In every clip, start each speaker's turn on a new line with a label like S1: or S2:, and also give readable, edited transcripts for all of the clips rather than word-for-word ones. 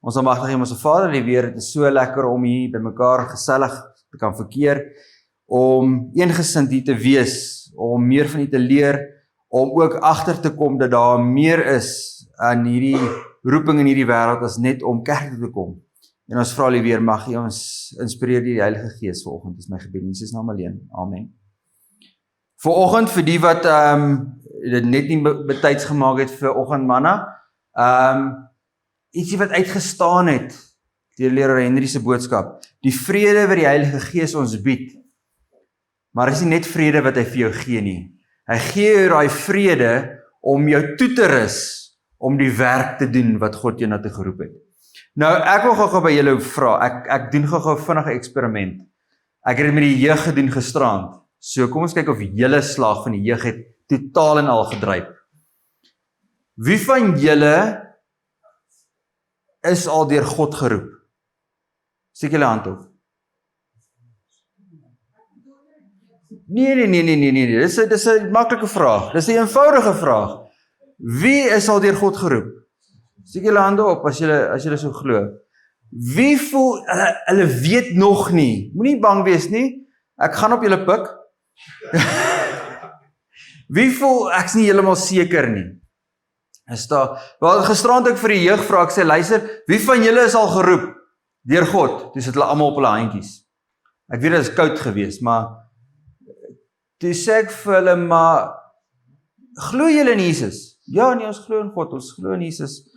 S1: Ons almagtige ons Vader, die weer, het is so lekker om hier by mekaar gesellig te kan verkeer, om eengesind hier te wees, om meer van U te leer, om ook agter te kom dat daar meer is aan hierdie roeping in hierdie wêreld as net om kerk toe te kom. En ons vra weer, mag U ons inspireer deur die Heilige Gees vanoggend. Dis my gebed in Jesus naam alleen. Amen. Vanoggend vir die wat dit net nie betyds gemaak het vir oggendmanna, ietsie wat uitgestaan het deur leraar Henry se boodskap. Die vrede wat die Heilige Gees ons bied. Maar is nie net vrede wat hy vir jou gee nie. Hy gee jou daai vrede om jou toe te rus om die werk te doen wat God jou na toe geroep het. Nou, ek wil gou by julle vra, ek doen gou vinnige eksperiment. Ek het dit met die jeug gedoen gisterand. So kom ons kyk of julle slag van die jeug het totaal en al gedryf. Wie van julle is al deur God geroep? Steek julle hand op. Nee. Dis 'n maklike vraag. Dis 'n eenvoudige vraag. Wie is al deur God geroep? Steek julle hande op as julle so glo. Wie voel hulle weet nog nie? Moenie bang wees nie. Ek gaan op julle pik. Wie voel ek's nie heeltemal seker nie? Is daar, wel gisterand ek vir die jeug vra, ek sê luister, wie van julle is al geroep deur God? Toe sit hulle almal op hulle handjies. Ek weet dit is koud geweest, maar toe sê ek vir hulle, maar glo julle in Jesus? Ja, nee, ons glo in God, ons glo in Jesus.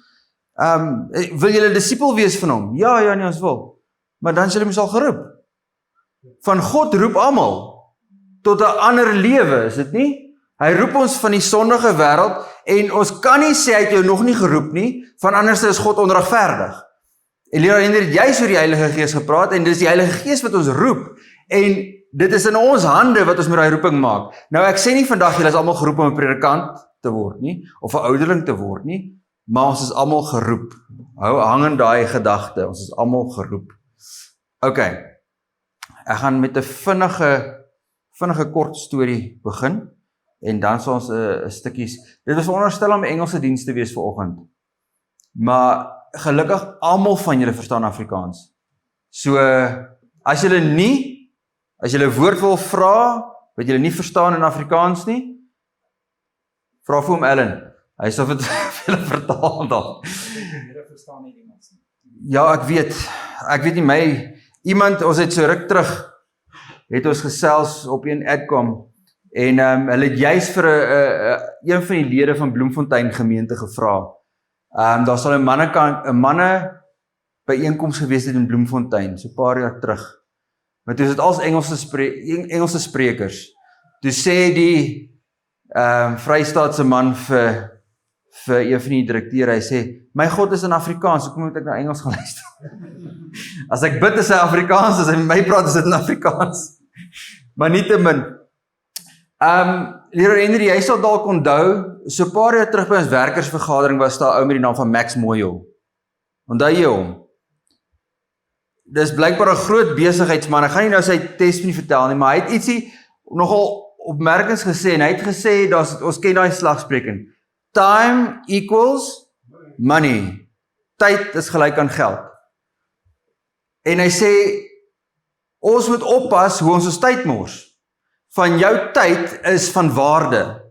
S1: Wil julle disipel wees van hom? Ja, nee, ons wil. Maar dan is julle mos al geroep. Van God roep almal tot 'n ander lewe, is dit nie? Hy roep ons van die sondige wêreld en ons kan nie sê hy het jou nog nie geroep nie, van anders is God onregverdig. En leraar Henry het juis oor die Heilige Gees gepraat en dis die Heilige Gees wat ons roep en dit is in ons hande wat ons met daai roeping maak. Nou ek sê nie vandag julle is almal geroep om 'n predikant te word nie of 'n ouderling te word nie, maar ons is almal geroep. Hang in daai gedagte, ons is almal geroep. OK. Ek gaan met 'n vinnige kort storie begin en dan sal ons 'n stukkies. Dit was veronderstel om Engelse diens te wees vanoggend. Maar gelukkig almal van julle verstaan Afrikaans. So as julle 'n woord wil vra wat julle nie verstaan in Afrikaans nie, vra vir hom Ellen. Hy sal dit vir julle vertaal dan. Julle verstaan nie Engels nie. Ja, ek weet nie iemand, ons het so ruk terug het ons gesels op een adcom en hulle het juist vir een van die lede van Bloemfontein gemeente gevra. Daar sal 'n manne byeenkoms gewees het in Bloemfontein so 'n paar jaar terug. Maar toe is dit als Engelse sprekers. Toe sê die Vrystaatse man vir een van die direkteure, hy sê, my God is in Afrikaans, hoekom moet ek nou Engels gaan luister? As ek bid is hy Afrikaans, as hy met my praat is dit in Afrikaans. Maar nietemin. Leraar Henry, hy sal dalk onthou, so 'n paar jaar terug by ons werkersvergadering was daar 'n ou met die naam van Max Moyo. Onthou jy hom? Dis blykbaar 'n groot besigheidsman. Ek gaan nie nou sy testimony vertel nie, maar hy het ietsie nogal opmerkings gesê en hy het gesê ons ken daai slagspreuk. Time equals money. Tyd is gelyk aan geld. En hy sê ons moet oppas hoe ons tyd mors. Van jou tyd is van waarde.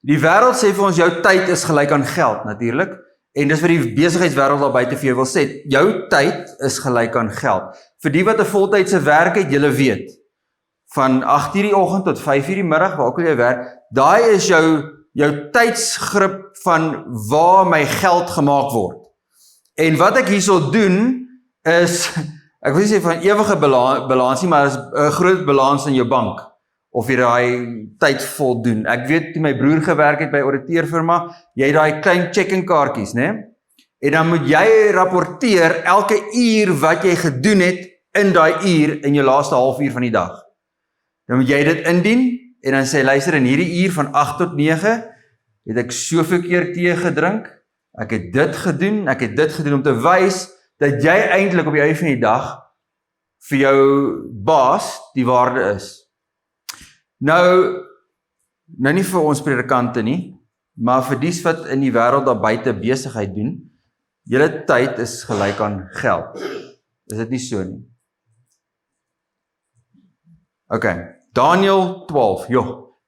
S1: Die wêreld sê vir ons jou tyd is gelyk aan geld natuurlik. En dis wat die besigheidswêreld daar buite vir jou wil sê. Jou tyd is gelyk aan geld. Vir die wat 'n voltydse werk het, julle weet. Van 8:00 die oggend tot 5:00 die middag, waar ook al jy werk, daai is jou tydsgrip van waar my geld gemaak word. En wat ek hierso doen, is, ek wil nie sê van ewige balans nie, maar is 'n groot balans in jou bank, of jy daai tyd voldoen. Ek weet, toe my broer gewerk het by auditeurfirma, jy het daai klein check-in kaartjies, né? En dan moet jy rapporteer elke uur wat jy gedoen het in daai uur in jou laaste halfuur van die dag. Dan moet jy dit indien en dan sê luister, in hierdie uur van 8 tot 9 het ek soveel keer tee gedrink. Ek het dit gedoen om te wys dat jy eintlik op die einde van die dag vir jou baas die waarde is. Nou nie vir ons predikante nie, maar vir dies wat in die wêreld daar buite besigheid doen, Julle tyd is gelyk aan geld. Is dit nie so nie? Ok, Daniël 12,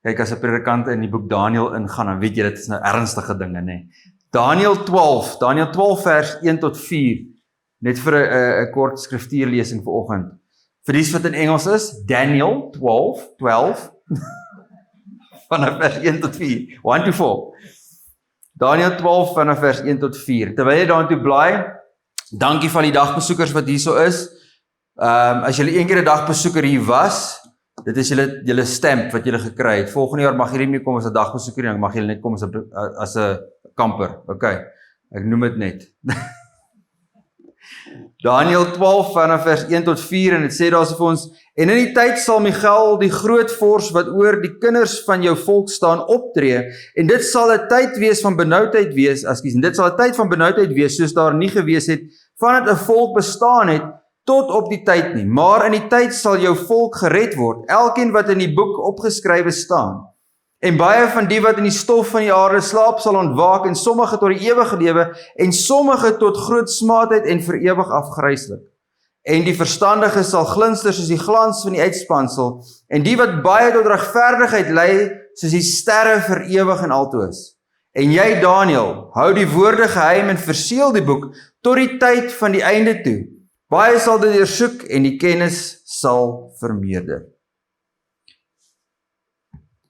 S1: kyk as 'n predikant in die boek Daniël ingaan, dan weet jy dit is nou ernstige dinge, nê. Daniël 12 vers 1 tot 4, net vir 'n kort skriftuurlesing vanoggend. Vir die wat in Engels is, Daniël 12, vanaf vers 1 tot 4, 1 to 4. Daniël 12 vanaf vers 1 tot 4. Terwyl jy daartoe blaai, dankie vir die dagbesoekers wat hierso is. As julle een keer 'n dagbesoeker hier was, dit is julle stamp wat julle gekry het. Volgende jaar mag julle nie meer kom as 'n dagbesoeker nie, dan mag julle net kom as 'n kamper. OK. Ek noem dit net. Daniël 12 vanaf vers 1 tot 4 en dit sê daar vir ons: En in die tyd sal Michael, die groot vors wat oor die kinders van jou volk staan, optree, en dit sal 'n tyd wees van benoudheid wees, en dit sal 'n tyd van benoudheid wees soos daar nie gewees het vandat 'n volk bestaan het tot op die tyd nie. Maar in die tyd sal jou volk gered word, elkeen wat in die boek opgeskrywe staan. En baie van die wat in die stof van die aarde slaap sal ontwaak, en sommige tot die ewige lewe, en sommige tot groot smaadheid en vir ewig afgryslik. En die verstandige sal glinster soos die glans van die uitspansel, en die wat baie tot regverdigheid lei, soos die sterre vir ewig en altoos. En jy, Daniël, hou die woorde geheim en verseël die boek tot die tyd van die einde toe. Baie sal dit deursoek en die kennis sal vermeerder.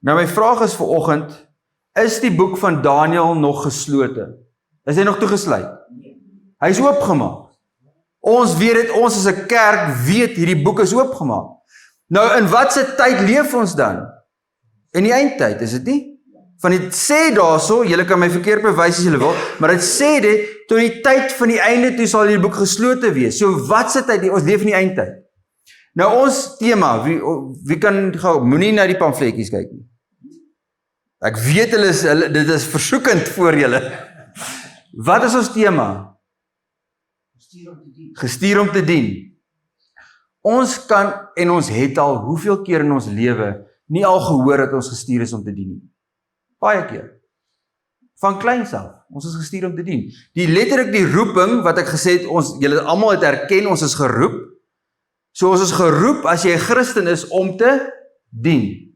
S1: Nou my vraag is vanoggend, is die boek van Daniël nog geslote? Is hy nog toegesluit? Hy is oopgemaak. Ons weet dit, ons as 'n kerk weet hierdie boek is oopgemaak. Nou in watse tyd leef ons dan? In die eindtyd, is dit nie? Van dit sê daarso, julle kan my verkeerd bewys as julle wil, maar dit sê dit, tot die tyd van die einde toe sal hierdie boek geslote wees. So watse tyd, ons leef in die eindtyd. Nou ons tema, wie kan gou, moenie na die pamfletjies kyk nie. Ek weet dit is versoekend vir julle. Wat is ons tema? Gestuur om te dien. Ons kan en ons het al hoeveel keer in ons lewe nie al gehoor dat ons gestuur is om te dien nie. Baie keer. Van kleins af. Ons is gestuur om te dien. Letterlik die roeping wat ek gesê het, julle almal het erken, ons is geroep. So ons is geroep as jy 'n Christen is om te dien.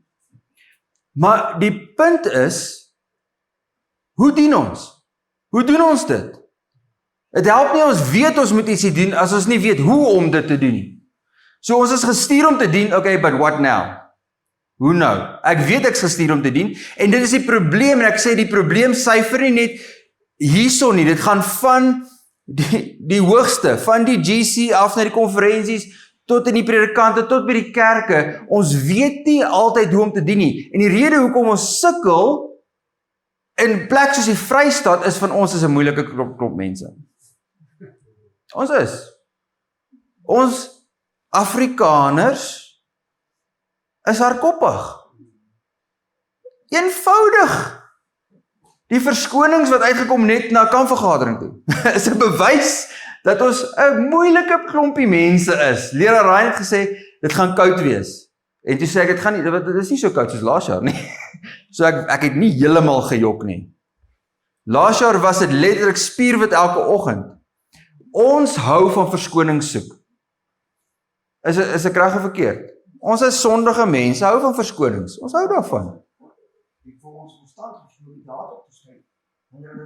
S1: Maar die punt is, hoe dien ons? Hoe doen ons dit? Het help nie ons weet ons moet iets doen as ons nie weet hoe om dit te doen nie. So ons is gestuur om te dien, okay, but what now? Hoe nou? Ek weet ek is gestuur om te dien, en dit is die probleem, en ek sê die probleem syfer nie net hierso nie, dit gaan van die hoogste, van die GC af na die konferensies, tot in die predikante, tot by die kerke. Ons weet nie altyd hoe om te dien nie, en die rede hoekom ons sukkel in plek soos die Vrystaat is van ons is 'n moeilike klomp mense. Ons is. Ons Afrikaners is hardkoppig. Eenvoudig. Die verskonings wat uitgekom net na kampvergadering toe, is 'n bewys dat ons 'n moeilike klompie mense is. Leraar Ryan het gesê, dit gaan koud wees. En toe sê ek, dit is nie so koud soos laas jaar nie. So ek het nie heeltemal gejok nie. Laas jaar was dit letterlik spierwit elke oggend. Ons hou van verskonings soek. Is ek reg of verkeerd? Ons is sondige mense, hou van verskonings. Ons hou daarvan.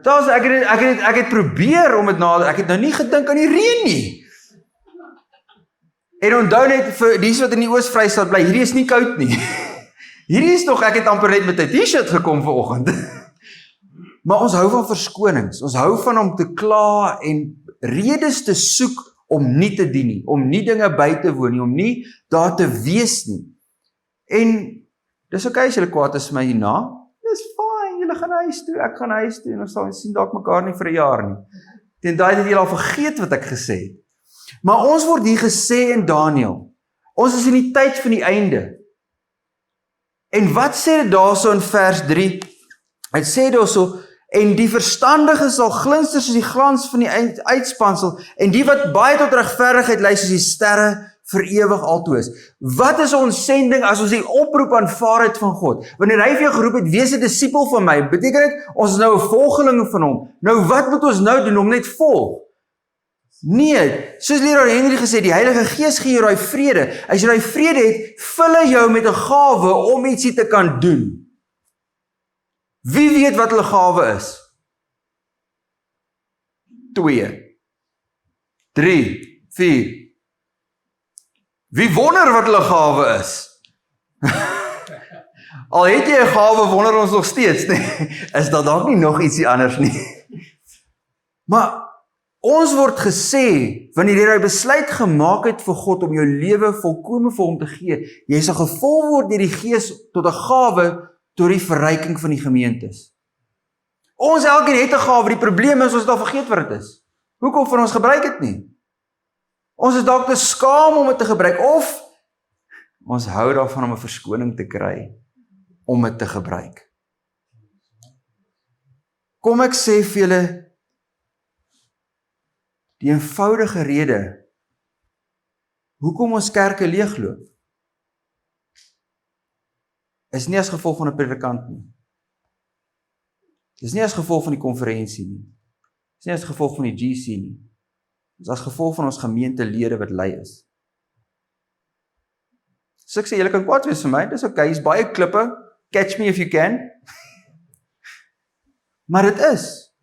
S1: Ek het probeer om dit nader, ek het nou nie gedink aan die reën nie. En onthou net vir die wat in die Oos-Vrystaat bly, hierdie is nie koud nie. Hierdie is nog, ek het amper net met 'n T-shirt gekom vanoggend. Maar ons hou van verskonings. Ons hou van om te kla en redes te soek om nie te dien nie, om nie dinge by te woon nie, om nie daar te wees nie. En dis okay as julle kwaad is my hierna. Dis fine, julle gaan huis toe, ek gaan huis toe en ons sal sien dalk mekaar nie vir 'n jaar nie. Teen daai het julle al vergeet wat ek gesê het. Maar ons word hier gesê in Daniël, ons is in die tyd van die einde. En wat sê dit daarso in vers 3? Dit sê daarso, en die verstandige sal glinster soos die glans van die uitspansel, en die wat baie tot regverdigheid lei soos die sterre vir ewig altoos. Wat is ons sending as ons die oproep aanvaar het van God? Wanneer hy vir jou geroep het, wees 'n disipel van my, beteken dit, ons is nou 'n volgeling van hom. Nou wat moet ons nou doen om net volg? Nee, soos leraar Henry gesê, die Heilige Gees gee jou daai vrede. As jy daai vrede het, vul hy jou met 'n gawe om ietsie te kan doen. Wie weet wat hulle gawe is? 2, 3, 4. Wie wonder wat hulle gawe is? Al het jy 'n gawe, wonder ons nog steeds, nee. Is dat dalk nie nog ietsie anders nie? Maar ons word gesê, wanneer jy daai besluit gemaak het vir God om jou lewe volkome vir hom te gee, jy sal gevul word deur die Gees tot 'n gawe tot die verryking van die gemeentes. Ons elkeen het 'n gawe, die probleem is ons het al vergeet wat dit is. Hoekom van ons gebruik dit nie? Ons is dalk te skaam om dit te gebruik, of ons hou daarvan om 'n verskoning te kry om dit te gebruik. Kom ek sê vir julle, die eenvoudige rede, hoekom ons kerke leegloop, is nie as gevolg van 'n predikant nie. Dis nie as gevolg van die konferensie nie. Dis nie as gevolg van die GC nie. Dis as gevolg van ons gemeentelede wat lui is. So ek sê, julle kan kwaad wees vir my, dis okay, is baie klippe, catch me if you can. Maar dit is,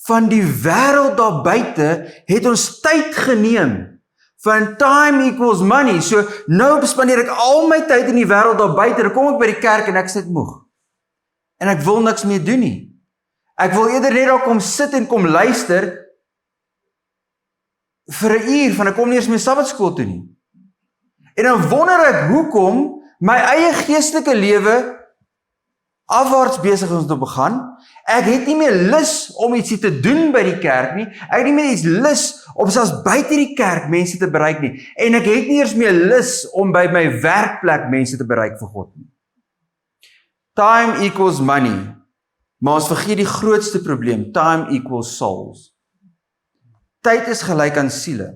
S1: van die wêreld daar buite, het ons tyd geneem, van time equals money, so nou spandeer ek al my tyd in die wêreld daar buite, dan kom ek by die kerk en ek sit moeg. En ek wil niks meer doen nie. Ek wil eerder net daar kom sit en kom luister, vir 'n uur, van ek kom nie eens meer sabbatskool toe nie. En dan wonder ek, hoekom my eie geestelike lewe afwaarts besig is om te begin. Ek het nie meer lus om ietsie te doen by die kerk nie. Ek het nie meer iets lus om selfs buite die kerk mense te bereik nie. En ek het nie eers meer lus om by my werkplek mense te bereik vir God nie. Time equals money. Maar ons vergeet die grootste probleem. Time equals souls. Tyd is gelyk aan siele.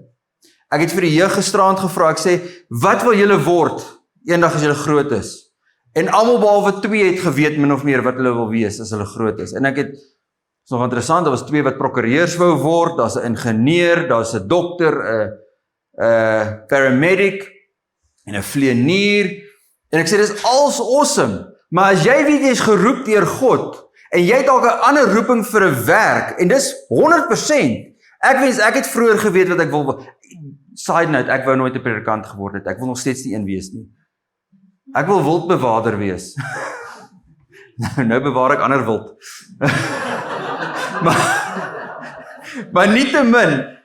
S1: Ek het vir die jeug gisteraand gevra, ek sê, wat wil julle word eendag as julle groot is? En almal behalwe 2 het geweet min of meer wat hulle wil wees as hulle groot is. En ek het, is nog interessant, daar was 2 wat prokureurs wou word, daar's 'n ingenieur, daar's 'n dokter, 'n paramedic en 'n vlieënier. En ek sê, dis alles awesome, maar as jy weet jy is geroep deur God, en jy het dalk 'n ander roeping vir 'n werk, en dis 100%, ek wens ek het vroeër geweet wat ek wil. Side note, ek wou nooit 'n predikant geword het, ek wil nog steeds nie een wees nie. Ek wil wildbewaarder wees. nou bewaar ek ander wild. maar nietemin,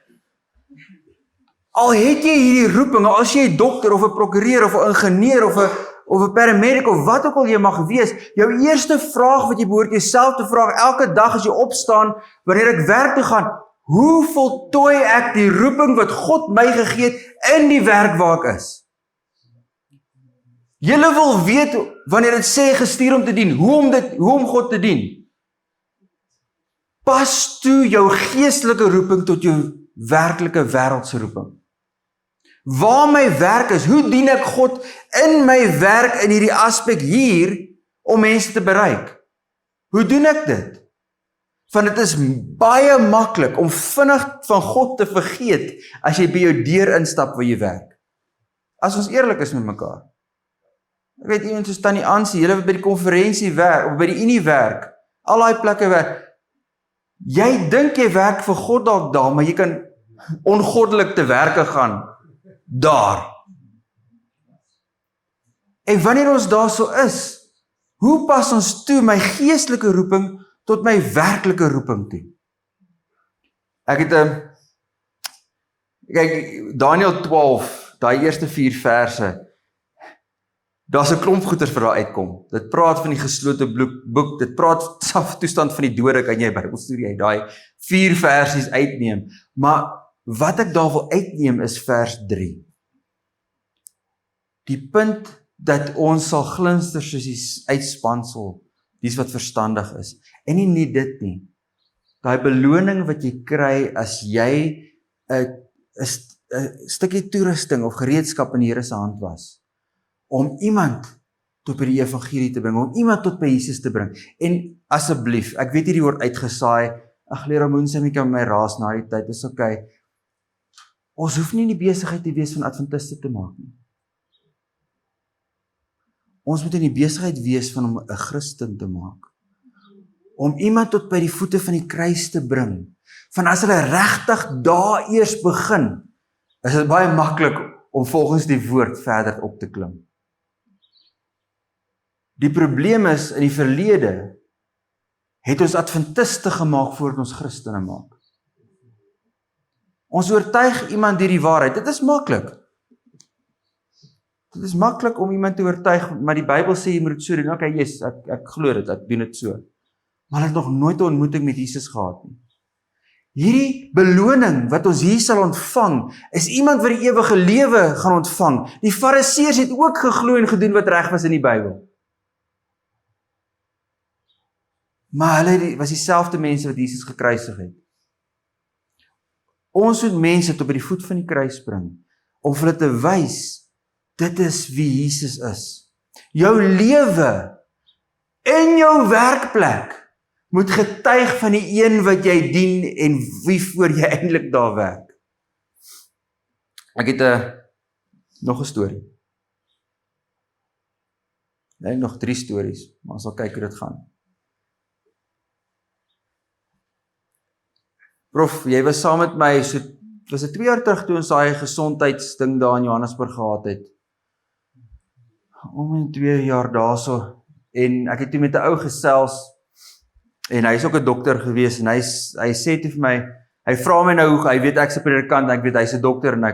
S1: al het jy hierdie roeping, as jy 'n dokter of 'n prokureur of 'n ingenieur of 'n paramedic of wat ook al jy mag wees, jou eerste vraag wat jy behoort jouself te vra elke dag as jy opstaan, wanneer ek werk toe gaan, hoe voltooi ek die roeping wat God my gegee het in die werk waar ek is? Julle wil weet, wanneer dit sê gestuur om te dien, hoe om God te dien. Pas toe jou geestelike roeping tot jou werklike wêreldse roeping. Waar my werk is, hoe dien ek God in my werk in hierdie aspek hier, om mense te bereik? Hoe doen ek dit? Want dit is baie maklik om vinnig van God te vergeet, as jy by jou deur instap waar jy werk. As ons eerlik is met mekaar. Ek weet iemand soos Tannie Ansie, julle wat by die konferensie werk, of by die unie werk, al daai plekke werk, jy dink jy werk vir God dalk daar, maar jy kan ongoddelik te werke gaan, daar. En wanneer ons daar so is, hoe pas ons toe my geestelike roeping tot my werklike roeping toe? Ek het kyk, Daniël 12, daai eerste 4 verse, daar's 'n klomp goeters vir daar uitkom. Dit praat van die geslote boek, dit praat self toestand van die dode, kan jy Bybelstudie uit daai 4 versies uitneem. Maar wat ek daar wil uitneem is vers 3. Die punt dat ons sal glinster soos die uitspansel, dies wat verstandig is. En nie dit nie. Daai beloning wat jy kry as jy 'n 'n stukkie toerusting of gereedskap in die Here se hand was, om iemand tot by die evangelie te bring, om iemand tot by Jesus te bring. En asseblief, ek weet hierdie word uitgesaai, ag Lera Moensem, ek kan my raas na die tyd, is okay. Ons hoef nie in die besigheid te wees van Adventiste te maak nie. Ons moet in die besigheid wees van om 'n Christen te maak. Om iemand tot by die voete van die kruis te bring. Van as hulle regtig daar eers begin, is dit baie maklik om volgens die woord verder op te klim. Die probleem is, in die verlede, het ons Adventiste gemaak voordat ons Christene maak. Ons oortuig iemand deur die waarheid, dit is maklik. Dit is maklik om iemand te oortuig, maar die Bybel sê jy moet dit so doen. Okay, yes, ek glo dit, ek doen dit so. Maar ek het nog nooit 'n ontmoeting met Jesus gehad nie. Hierdie beloning wat ons hier sal ontvang, is iemand wat die ewige lewe gaan ontvang. Die Fariseërs het ook geglo en gedoen wat reg was in die Bybel. Maar hulle was dieselfde mense wat Jesus gekruisig het. Ons moet mense tot by die voet van die kruis bring, om vir hulle te wys, dit is wie Jesus is. Jou lewe in jou werkplek moet getuig van die een wat jy dien en wie voor jy eintlik daar werk. Ek het nog 'n storie. Nee, nog 3 stories, maar ons sal kyk hoe dit gaan. Prof, jy was saam met my, so was dit 2 jaar terug toe ons daai gesondheidsding daar in Johannesburg gehad het. Om en 2 jaar daarso, en ek het toe met 'n ou gesels, en hy is ook 'n dokter gewees, en hy sê toe vir my, hy vra my nou, hy weet ek's 'n predikant, ek weet hy's 'n dokter, en hy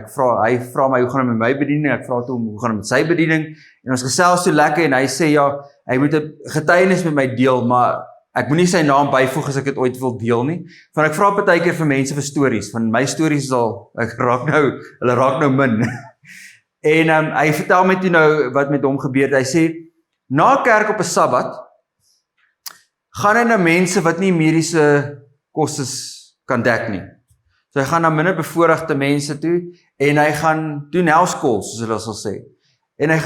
S1: vra my, hoe gaan dit met my bediening, ek vra toe hom, hoe gaan dit met sy bediening, en ons gesels so lekker, en hy sê, ja, hy moet 'n getuienis met my deel, maar ek moenie sy naam byvoeg as ek dit ooit wil deel nie, want ek vra partykeer vir mense vir stories, van my stories hulle raak nou min. En hy vertel my toe nou wat met hom gebeur. Hy sê, na kerk op 'n Sabbat, gaan hy na mense wat nie mediese kostes kan dek nie. So hy gaan na minder bevoorregte mense toe, en hy gaan doen health calls, soos hulle sal sê. En hy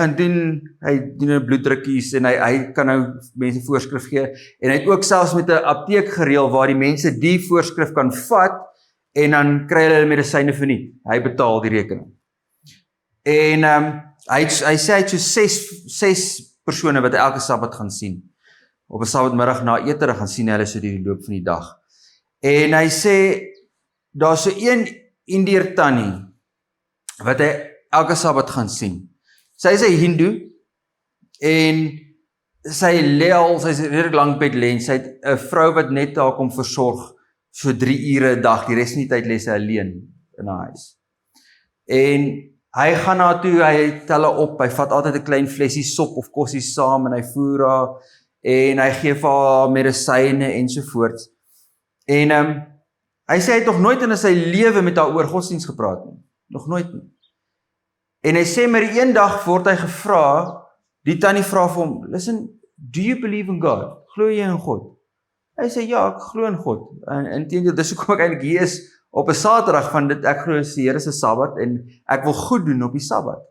S1: doen bloeddrukkies, en hy kan nou mense voorskrif gee, en hy het ook selfs met 'n apteek gereël, waar die mense die voorskrif kan vat, en dan kry hulle medisyne verniet. Hy betaal die rekening. En hy sê hy het so 6 persone wat hy elke Sabbat gaan sien. Op 'n Sabbatmiddag na ete gaan sien hulle so die loop van die dag. En hy sê, daar's so een Indiër tannie, wat hy elke Sabbat gaan sien. Sy is 'n Hindoe, en sy is redelijk lang bed lê, en sy het 'n vrou wat net daar kom versorg, so 3 ure 'n dag, die res van die tyd lê sy alleen in haar huis. En hy gaan na toe, hy tel haar op, hy vat altyd 'n klein flessie sop of kossie saam, en hy voer haar, en hy gee vir haar medisyne ensovoorts. En hy sê hy het nog nooit in sy lewe met haar oor godsdienst gepraat nie. Nog nooit nie. En hy sê maar die een dag word hy gevra, die tannie vra vir hom, listen, do you believe in God? Glo jy in God? Hy sê ja, ek glo in God. En inteendeel, dis hoekom ek eintlik hier is op 'n Saterdag, van dit ek glo is die Here se Sabbat, en ek wil goed doen op die Sabbat.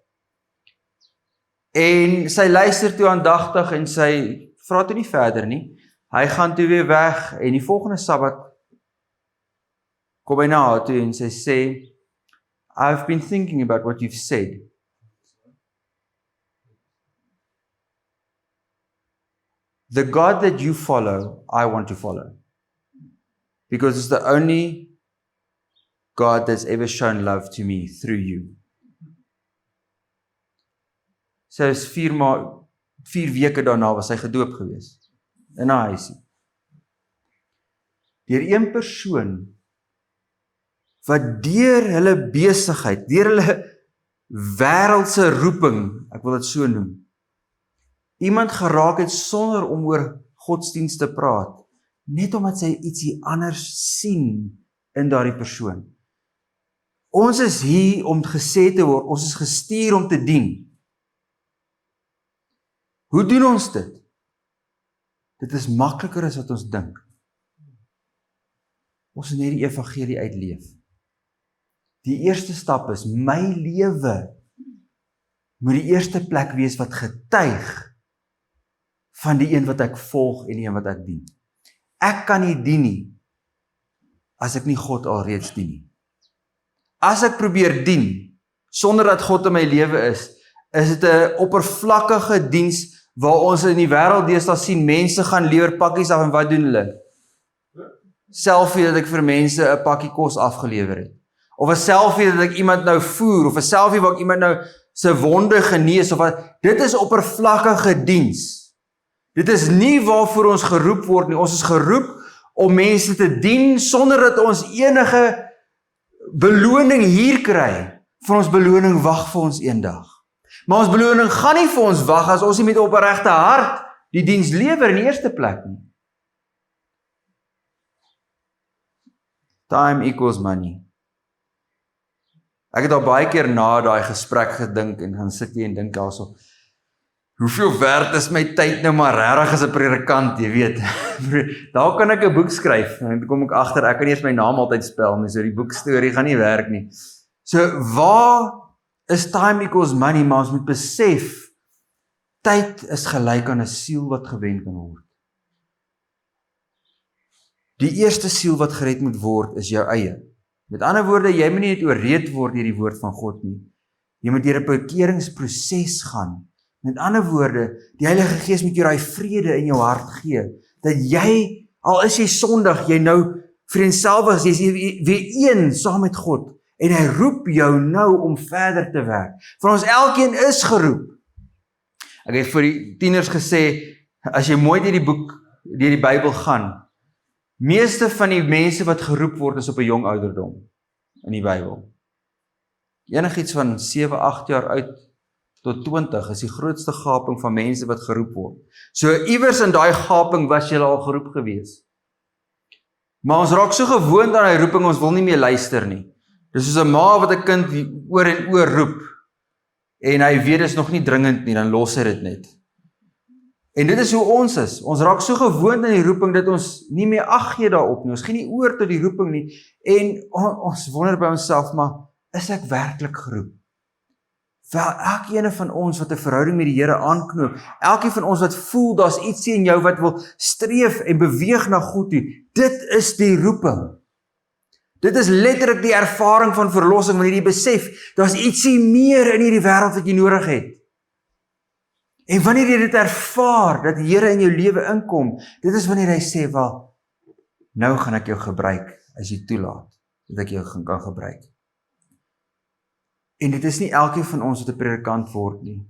S1: En sy luister toe aandagtig, en sy vra toe nie verder nie. Hy gaan toe weer weg, en die volgende Sabbat kom hy na haar toe, en sy sê, I've been thinking about what you've said. The God that you follow, I want to follow. Because it's the only God that's ever shown love to me through you. Sy is 4 weke daarna was hy gedoop gewees, in haar huisie. Deur een persoon, wat deur hulle besigheid, deur hulle wêreldse roeping, ek wil dit so noem, iemand geraak het sonder om oor godsdienst te praat, net omdat sy ietsie anders sien in daardie persoon. Ons is hier om gesê te word, ons is gestuur om te dien. Hoe doen ons dit? Dit is makliker as wat ons dink. Ons moet net die evangelie uitleef. Die eerste stap is, my lewe moet die eerste plek wees wat getuig van die een wat ek volg en die een wat ek dien. Ek kan nie dien nie, as ek nie God alreeds dien nie. As ek probeer dien, sonder dat God in my lewe is dit 'n oppervlakkige diens, waar ons in die wêreld deesdae sien, mense gaan lewer pakkies af en wat doen hulle? Selfie dat ek vir mense 'n pakkie kos afgelewer het. Of 'n selfie dat ek iemand nou voer, of 'n selfie waar ek iemand nou se wonde genees, of wat. Dit is oppervlakkige diens. Dit is nie waarvoor ons geroep word nie. Ons is geroep om mense te dien, sonder dat ons enige beloning hier kry. Vir ons beloning wag vir ons eendag. Maar ons beloning gaan nie vir ons wag as ons nie met opregte hart die diens lewer in die eerste plek nie. Time equals money. Ek het al baie keer na daai gesprek gedink en gaan sit hier en dink daarso, hoeveel werd is my tyd nou maar regtig as 'n predikant, jy weet. Daar kan ek 'n boek skryf, en dan kom ek agter, ek kan nie eens my naam altyd spel nie, so die boekstorie gaan nie werk nie. So, waar is time equals money, maar ons moet besef, tyd is gelyk aan 'n siel wat gewen kan word. Die eerste siel wat gered moet word, is jou eie. Met ander woorde, jy moet nie net ooreed word deur die woord van God nie. Jy moet deur 'n bekeringsproses gaan. Met ander woorde, die Heilige Gees moet jou daai vrede in jou hart gee, dat jy, al is jy sondig, jy nou vereenselwig, jy is weer een saam met God, en hy roep jou nou om verder te werk. Van ons elkeen is geroep. Ek het vir die tieners gesê, as jy mooi deur die Bybel gaan, meeste van die mense wat geroep word is op 'n jong ouderdom in die Bybel. Enigiets van 7, 8 jaar uit tot 20 is die grootste gaping van mense wat geroep word. So iewers in daai gaping was jy al geroep gewees. Maar ons raak so gewoond aan die roeping, ons wil nie meer luister nie. Dis soos 'n ma wat 'n kind oor en oor roep, en hy weet dit is nog nie dringend nie, dan los hy dit net. En dit is hoe ons is. Ons raak so gewoond aan die roeping, dat ons nie meer ag gee daarop nie. Ons gee nie oor tot die roeping nie, en ons wonder by onsself, maar is ek werklik geroep? Wel, elkeen van ons wat 'n verhouding met die Here aanknoop, elkeen van ons wat voel, daar's ietsie in jou wat wil streef en beweeg na God toe, dit is die roeping. Dit is letterlik die ervaring van verlossing, wanneer jy besef, daar's ietsie meer in hierdie wêreld wat jy nodig het. En wanneer jy dit ervaar, dat die Here in jou lewe inkom, dit is wanneer hy sê, wel, nou gaan ek jou gebruik, as jy toelaat, dat ek jou kan gebruik. En dit is nie elkeen van ons wat 'n predikant word nie.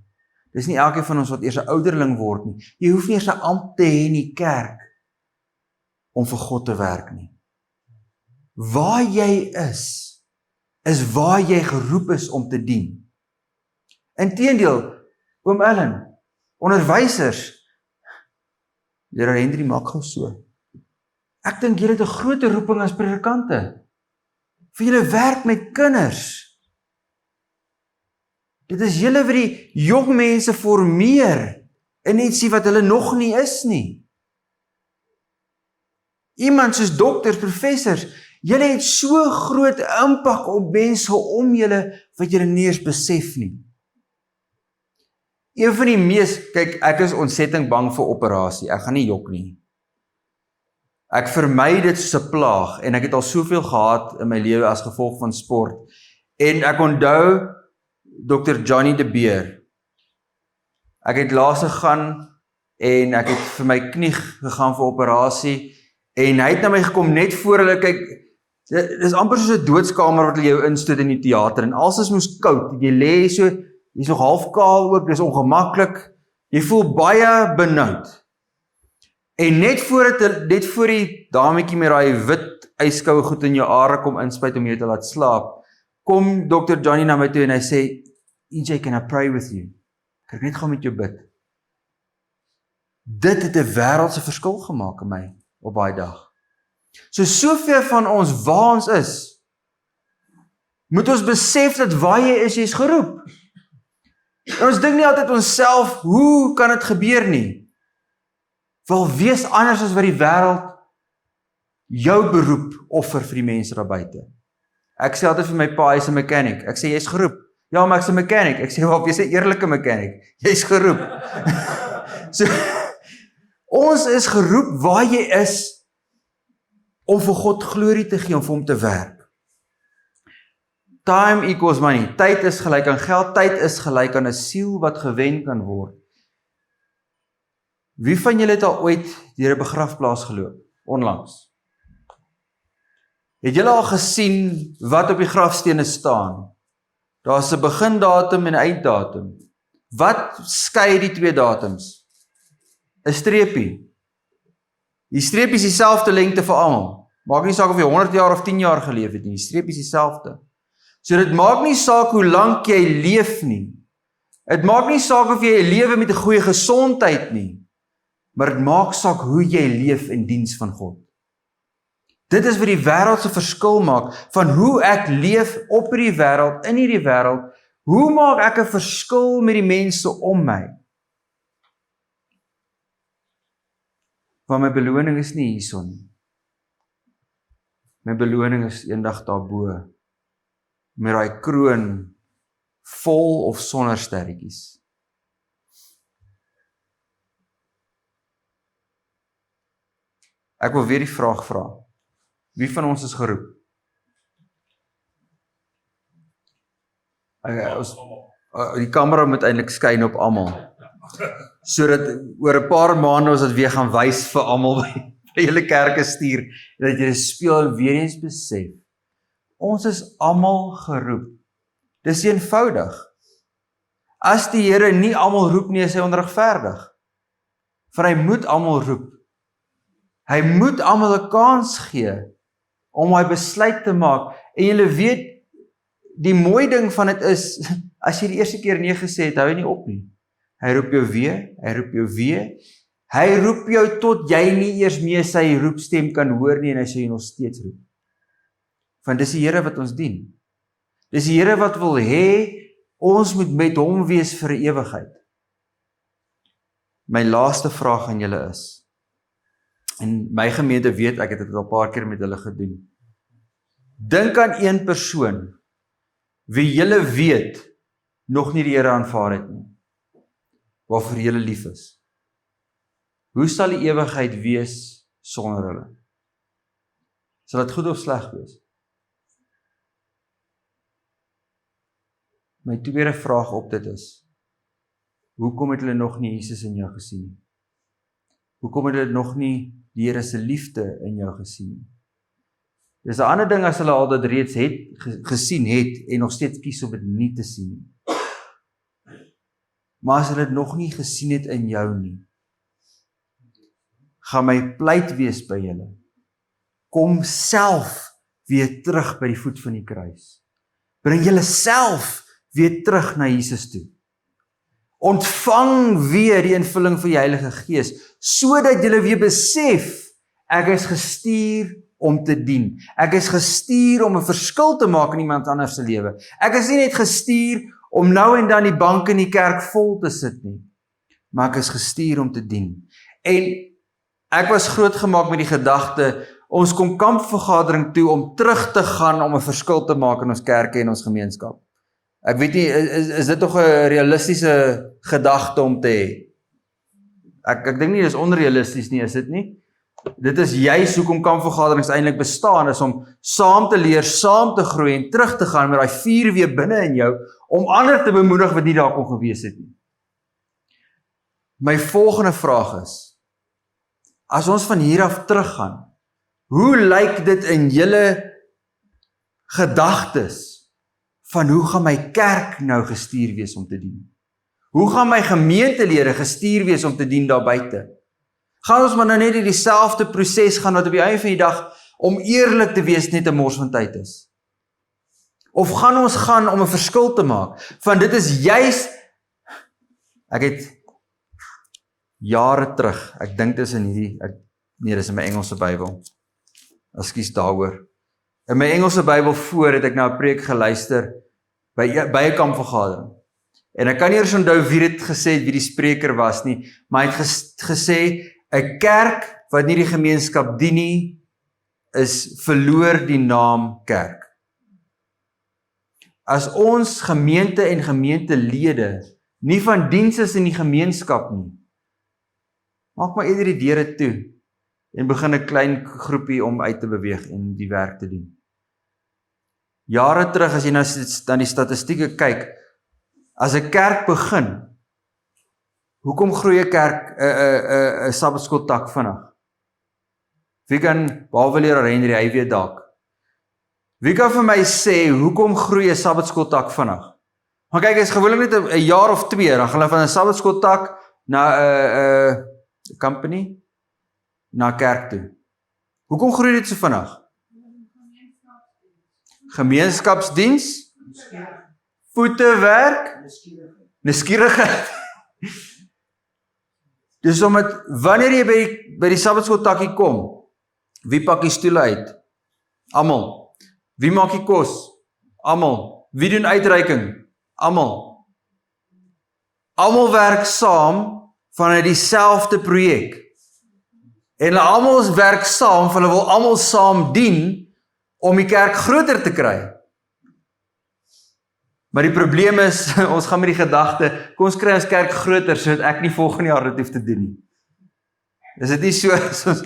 S1: Dit is nie elkeen van ons wat eers 'n ouderling word nie. Jy hoef nie eers 'n ampt te hê in die kerk, om vir God te werk nie. Waar jy is waar jy geroep is om te dien. Inteendeel, oom Ellen, onderwysers, Juffrou Hendrie maak gou so. Ek dink julle het 'n groot roeping as predikante. Vir julle werk met kinders. Dit is julle wat die jong mense formeer in ietsie wat hulle nog nie is nie. Iemand soos dokters, professors, julle het so groot impak op mense om julle wat julle nie eens besef nie. Een van die kyk, ek is ontsetting bang vir operasie, ek gaan nie jok nie. Ek vermy dit soos 'n plaag, en ek het al soveel gehad in my lewe as gevolg van sport. En ek onthou Dr. Johnny de Beer. Ek het laas gegaan, en ek het vir my knie gegaan vir operasie, en hy het na my gekom net voor hulle, kyk, dit is amper soos 'n doodskamer wat hulle jou instoot in die teater, en alles is moes koud, jy lê so, jy is nog half kaal ook, dis ongemaklik, jy voel baie benoud. En net voor die dametjie met daai wit yskoue goed in jou are kom inspuit om jou te laat slaap, kom Dr. Johnny na my toe en hy sê, EJ, can I pray with you? Kan ek net gaan met jou bid? Dit het 'n wêreldse verskil gemaak in my op daai dag. So soveel van ons waar ons is, moet ons besef dat waar jy is geroep. En ons dink nie altyd onsself, hoe kan dit gebeur nie? Wel, wees anders as wat die wêreld jou beroep offer vir die mense daar buite. Ek sê altyd vir my pa, hy's 'n mechanic. Ek sê, jy's geroep. Ja, maar ek's 'n mechanic. Ek sê, "Wap, jy's 'n eerlike mechanic. Jy's geroep." So, ons is geroep waar jy is, om vir God glorie te gee, om vir hom te werk. Time equals money. Tyd is gelyk aan geld. Tyd is gelyk aan 'n siel wat gewen kan word. Wie van julle het al ooit deur 'n begrafplaas geloop? Onlangs. Het julle al gesien wat op die grafstene staan? Daar's 'n begindatum en 'n einddatum. Wat skei die twee datums? 'n streepie. Die streepie is dieselfde lengte vir almal. Maak nie saak of jy 100 jaar of 10 jaar geleef het nie. Die streepie is dieselfde. So dit maak nie saak hoe lank jy leef nie. Dit maak nie saak of jy 'n lewe met 'n goeie gesondheid nie. Maar dit maak saak hoe jy leef in diens van God. Dit is wat die wêreld se verskil maak van hoe ek leef op hierdie wêreld, in hierdie wêreld. Hoe maak ek 'n verskil met die mense om my? Want my beloning is nie hierson nie. My beloning is eendag daarbo, met daai kroon vol of sonder sterretjies. Ek wil weer die vraag vra. Wie van ons is geroep? Die kamera moet eintlik skyn op almal. Sodat oor 'n paar maande ons dit weer gaan wys vir almal by julle kerke stuur, dat jy dit speel en weer eens besef. Ons is almal geroep. Dis eenvoudig. As die Here nie almal roep nie, is hy onregverdig. Want hy moet almal roep. Hy moet almal 'n kans gee om hy besluit te maak. En julle weet, die mooi ding van dit is, as jy die eerste keer nee gesê het, hou jy nie op nie. Hy roep jou weer, hy roep jou weer. Hy roep jou tot jy nie eers meer sy roepstem kan hoor nie, en hy sê jy nog steeds roep. Want dis die Here wat ons dien. Dis die Here wat wil hê, ons moet met hom wees vir 'n ewigheid. My laaste vraag aan julle is, en my gemeente weet, ek het dit al 'n paar keer met hulle gedoen. Dink aan een persoon, wie julle weet, nog nie die Here aanvaar het nie, waarvoor julle lief is. Hoe sal die ewigheid wees sonder hulle? Sal dit goed of sleg wees? My tweede vraag op dit is, hoekom het hulle nog nie Jesus in jou gesien nie? Hoekom het hulle nog nie die Here se liefde in jou gesien nie? Dis 'n ander ding as hulle al dit reeds gesien het en nog steeds kies om dit nie te sien nie. Maar as hulle dit nog nie gesien het in jou nie, gaan my pleit wees by julle. Kom self weer terug by die voet van die kruis. Bring julle self weer terug na Jesus toe. Ontvang weer die invulling van die Heilige Gees, sodat julle weer besef, ek is gestuur om te dien. Ek is gestuur om 'n verskil te maak in iemand anders se lewe. Ek is nie net gestuur om nou en dan die bank in die kerk vol te sit nie, maar ek is gestuur om te dien. En ek was grootgemaak met die gedagte, ons kom kampvergadering toe om terug te gaan om 'n verskil te maak in ons kerke en ons gemeenskap. Ek weet nie, is dit nog 'n realistiese gedagte om te hê? Ek dink nie dis onrealisties nie, is dit nie? Dit is juis hoekom kampvergaderings eintlik bestaan, is om saam te leer, saam te groei en terug te gaan met daai vuur weer binne in jou, om ander te bemoedig wat nie daar kon gewees het nie. My volgende vraag is, as ons van hier af teruggaan, hoe lyk dit in julle gedagtes van hoe gaan my kerk nou gestuur wees om te dien? Hoe gaan my gemeentelede gestuur wees om te dien daar buite? Gaan ons maar nou net in dieselfde proses gaan wat op die einde van die dag, om eerlik te wees, net 'n mors van tyd is? Of gaan ons gaan om 'n verskil te maak? Want dit is juis, ek het jare terug, ek dink dis in hierdie, nee, dis in my Engelse Bybel. Ekskuus daaroor. In my Engelse Bybel voor het ek na 'n preek geluister by 'n kampvergadering. En ek kan nie eers onthou wie dit gesê het, wie die spreker was nie, maar hy het gesê, 'n kerk wat nie die gemeenskap dien nie, is verloor die naam kerk. as ons gemeente en gemeentelede nie van diens is in die gemeenskap nie, maak maar eerder die deure toe en begin 'n klein groepie om uit te beweeg en die werk te doen. Jare terug, as jy na die statistieke kyk, as 'n kerk begin, hoekom groei 'n kerk 'n Sabbatskooltak vinnig? Wie kan, behalwe leraar Henry, hy weet dalk. Wie kan vir my sê, hoekom groei 'n Sabbatskooltak vinnig? Maar kyk, is gewoonlik net 'n jaar of 2, dan gaan hulle van 'n Sabbatskooltak na 'n company, na kerk toe. Hoekom groei dit so vinnig? Gemeenskapsdiens, voetewerk, nuuskierigheid. Dis omdat, wanneer jy by die Sabbatskooltakkie kom, wie pak die stoele uit? Almal. Wie maak die kos? Almal. Wie doen uitreiking? Almal. Almal werk saam vanuit dieselfde projek. En hulle almal werk saam, want hulle wil almal saam dien om die kerk groter te kry. Maar die probleem is, ons gaan met die gedagte, kom ons kry ons kerk groter, sodat ek nie volgende jaar dit hoef te doen nie. Is dit nie so, soos,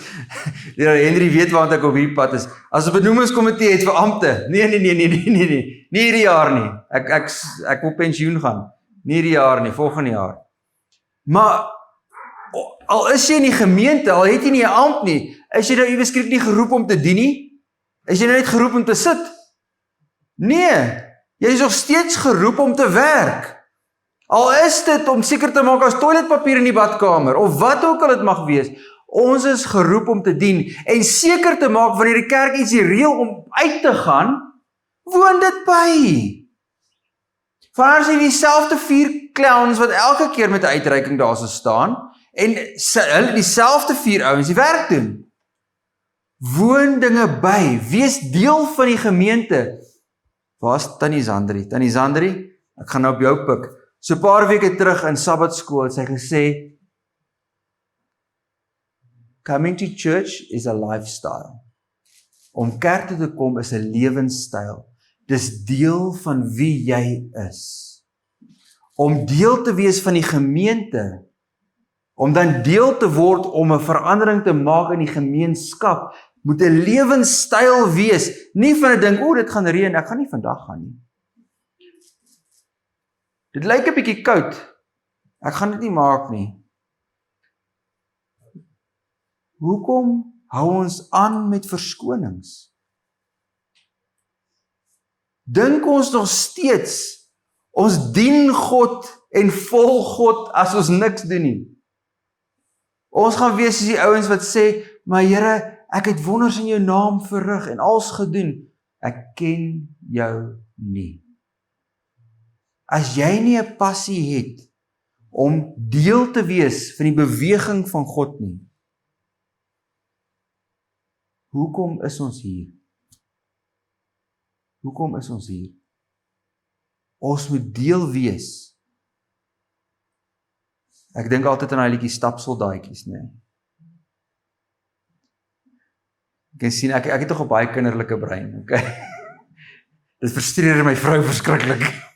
S1: Henry weet waar ek op hierdie pad is, as 'n benoemingskomitee het vir ampte, nee, nie hierdie jaar nie, ek wil pensioen gaan, nie hierdie jaar nie, volgende jaar. Maar, al is jy in die gemeente, al het jy nie 'n ampt nie, is jy nou ieweskielik nie geroep om te dien nie? Is jy nou net geroep om te sit? Nee, jy is nog steeds geroep om te werk. Al is dit om seker te maak as toiletpapier in die badkamer, of wat ook al dit mag wees, ons is geroep om te dien, en seker te maak, wanneer die kerk iets reël om uit te gaan, woon dit by. Vandaar is dieselfde 4 clowns, wat elke keer met 'n uitreiking daar so staan, en hulle dieselfde 4 ouens die werk doen. Woon dinge by, wees deel van die gemeente. Waar is Tannie Zandri? Tannie Zandri, ek gaan nou op jou pik. So 'n paar weke terug in Sabbatskool het sy gesê, coming to church is a lifestyle. Om kerk toe te kom is 'n lewenstyl. Dis deel van wie jy is. Om deel te wees van die gemeente, om dan deel te word om 'n verandering te maak in die gemeenskap, moet 'n lewenstyl wees, nie van 'n ding, dit gaan reën, ek gaan nie vandag gaan nie. Dit lyk 'n bietjie koud, ek gaan dit nie maak nie. Hoekom hou ons aan met verskonings? Dink ons nog steeds, ons dien God en volg God as ons niks doen nie? Ons gaan wees soos die ouens wat sê, maar Here, ek het wonders in jou naam verrig en alles gedoen. Ek ken jou nie. As jy nie 'n passie het om deel te wees van die beweging van God nie, hoekom is ons hier? Hoekom is ons hier? Ons moet deel wees. Ek dink altyd aan daai liedjie stapsoldaatjies, nee. Ek kan sien, ek het tog 'n baie kinderlike brein, okay? Dit frustreer my vrou verskriklik.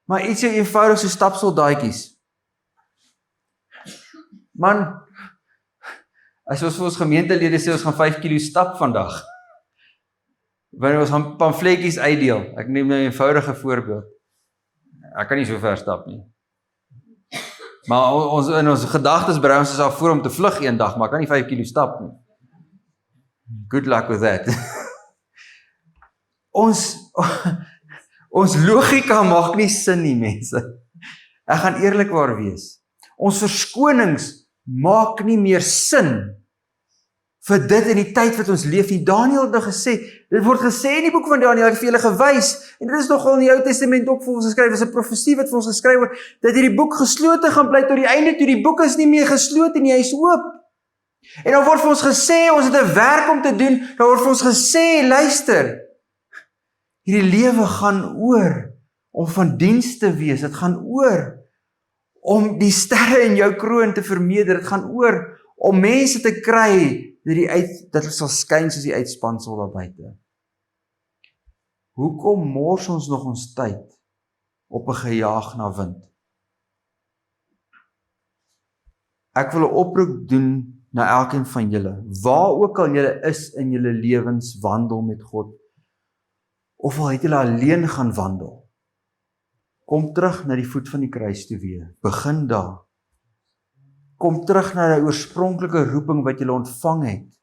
S1: Maar iets so eenvoudig so stapsoldaatjies. Man, as ons vir ons gemeentelede sê, ons gaan 5 kilo stap vandag. Wanneer ons gaan pamfletjies uitdeel, ek neem nou 'n eenvoudige voorbeeld. Ek kan nie so ver stap nie. Maar in ons gedagtes berei ons al voor om te vlug eendag, maar ek kan nie 5 kilo stap nie. Good luck with that. Ons logika maak nie sin nie, mense. Ek gaan eerlikwaar wees. Ons verskonings maak nie meer sin vir dit in die tyd wat ons leef nie. Daniël het nou gesê, dit word gesê in die boek van Daniël, ek het vir julle gewys, en dit is nogal in die Ou Testament ook vir ons geskryf, is 'n profesie wat vir ons geskryf word, dat hierdie boek geslote gaan bly tot die einde toe. Die boek is nie meer geslote nie, hy is oop. En dan word vir ons gesê, ons het 'n werk om te doen, dan word vir ons gesê, luister, hierdie lewe gaan oor om van diens te wees, dit gaan oor om die sterre in jou kroon te vermeerder, dit gaan oor om mense te kry, dat hulle sal skyn soos die uitspansel daar buite. Hoekom mors ons nog ons tyd op 'n gejaag na wind? Ek wil 'n oproep doen na elkeen van julle, waar ook al julle is in julle lewenswandel met God, of al het julle alleen gaan wandel, kom terug na die voet van die kruis toe weer, begin daar. Kom terug na die oorspronklike roeping wat julle ontvang het,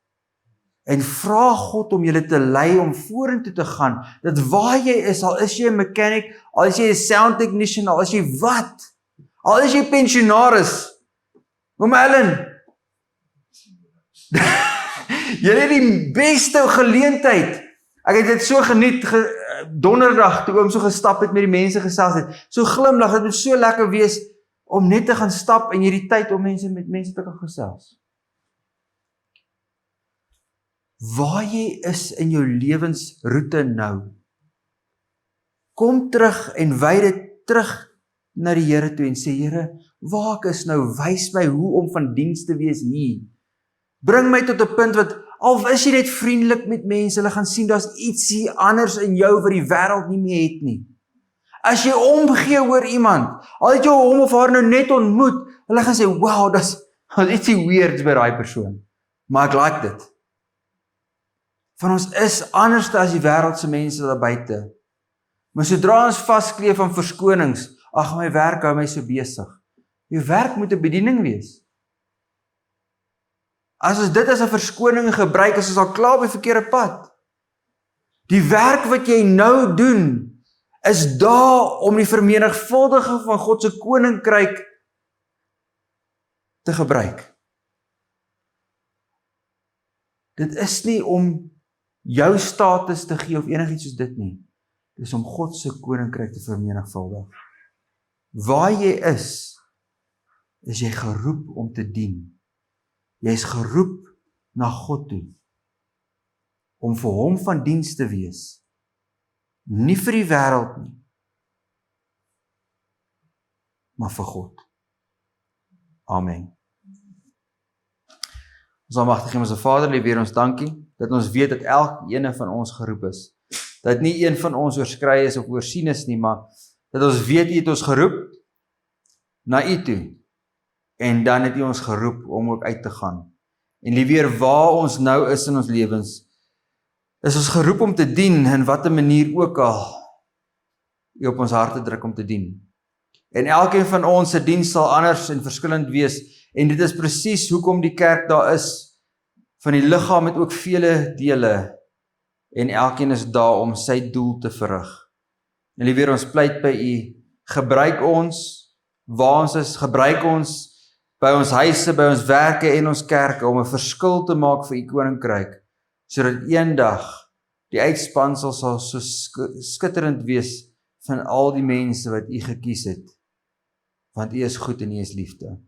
S1: en vra God om julle te lei om vorentoe te gaan, dat waar jy is, al is jy 'n mechanic, al is jy 'n sound technician, al is jy wat, al is jy pensionaris, Oom Ellen, julle het die beste geleentheid. Ek het dit so geniet, donderdag, toe oom so gestap het met die mense gesels het, so glimlag, dit moet so lekker wees, om net te gaan stap en hierdie tyd om met mense te kan gesels. Waar jy is in jou lewensroete nou, kom terug en wy dit terug na die Here toe en sê, Here, waar ek is nou, wys my hoe om van diens te wees hier. Bring my tot 'n punt wat, al is jy net vriendelik met mense, hulle gaan sien, daar's iets hier anders in jou wat die wêreld nie meer het nie. As jy omgee oor iemand, al het jy hom of haar nou net ontmoet, hulle gaan sê, wow, daar's ietsie weirds by daai persoon. Maar ek like dit. Van ons is anders as die wêreldse mense daar buite. Maar sodra ons vaskleef aan verskonings, ag, my werk hou my so besig. Jou werk moet 'n bediening wees. As ons dit as 'n verskoning gebruik, is ons al klaar op die verkeerde pad. Die werk wat jy nou doen, is daar om die vermenigvuldiging van God se koninkryk te gebruik. Dit is nie om jou status te gee of enigiets soos dit nie. Dit is om God se koninkryk te vermenigvuldig. Waar jy is jy geroep om te dien. Jy is geroep na God toe, om vir hom van diens te wees. Nie vir die wêreld nie, maar vir God. Amen. Ons almagtige Hemelse Vader, lief Here, ons dankie, dat ons weet dat elkeen van ons geroep is. Dat nie een van ons oorskry is of oorsien is nie, maar dat ons weet, U het ons geroep na U toe. En dan het U ons geroep om ook uit te gaan. En lief Here, waar ons nou is in ons lewens, is ons geroep om te dien, in watter manier ook al U op ons harte druk om te dien. En elkeen van ons se diens sal anders en verskillend wees, en dit is presies hoekom die kerk daar is, van die liggaam met ook vele dele, en elkeen is daar om sy doel te verrig. En lief Here, ons pleit by U, gebruik ons, waar ons is, gebruik ons, by ons huise, by ons werke en ons kerke, om 'n verskil te maak vir U koninkryk, sodat eendag die uitspansel sal so skitterend wees van al die mense wat U gekies het, want U is goed en U is liefde.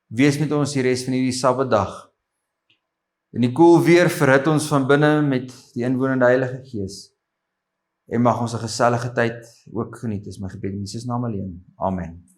S1: Wees met ons die res van hierdie Sabbatdag. In die koel weer verhit ons van binne met die inwonende Heilige Gees, en mag ons 'n gesellige tyd ook geniet, is my gebed in Jesus naam alleen. Amen.